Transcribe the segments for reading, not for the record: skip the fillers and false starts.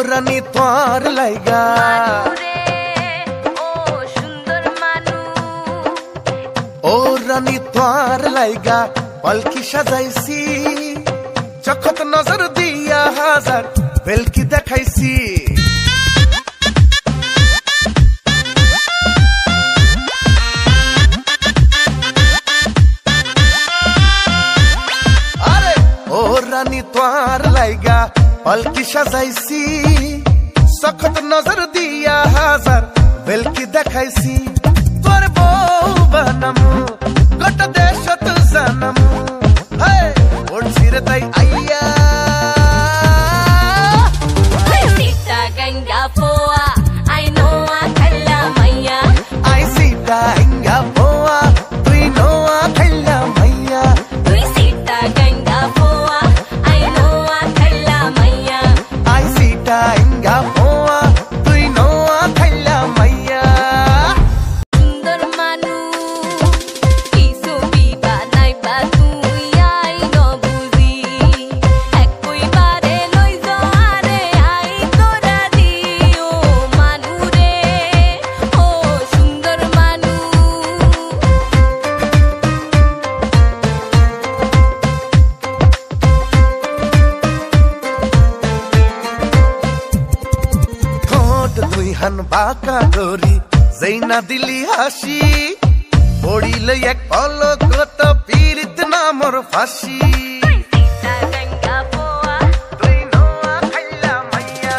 রানী তোর লাইগা ও রানী তোর লাইগা পালকি সাজাইছি চখত নজর দিয়া হাজার বেলকি দেখাইছি আরে ও রানী তোর লাইগা পালকি সাজাইছি চখত নজর দিয়া হাজার বেলকি দেখাইছি তোর বউ বানামু গোটা দেশত জানামু ওড়ছি রে তাই আইয়া Sita ganga poa I know a khalla maiya I sita ganga poa tui know a khalla maiya tui sita ganga poa I know a khalla maiya I sita ganga poa tui know a khalla maiya sundar manu kisu biba nai ba tui ai no buzi ekoi bare loi jo are ai tora dio manu re o sundar manu ঠোঁট দুই হান বাঁকা ধরি যেই না দিলি হাসি পড়িল এক পলক তো পীড়িত না মোর ফাঁসি Sita ganga poa তুই নোয়া খাইলা মাইয়া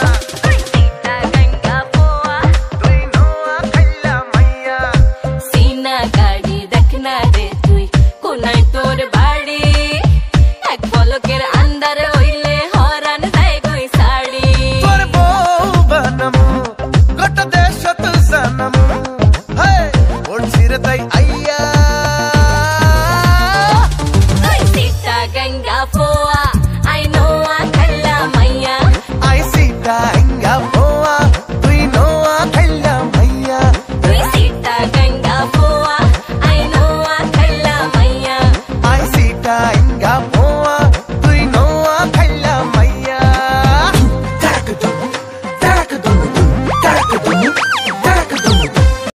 Sita ganga poa তুই নোয়া খাইলা মাইয়া सीना गाड़ी देखना रे তুই কোনাই তোর বাড়ি এক পলকের আন্দার হইলে হরান যায় কই শাড়ি তোর বউ বানামু গোটা দেশত জানামু ওড়ছি রে তাই আইয়া তুই Sita ganga poa I know a khalla maiya I sita ganga poa তুই নোয়া খাইলা মাইয়া তুই Sita ganga poa I know a khalla maiya I sita ganga poa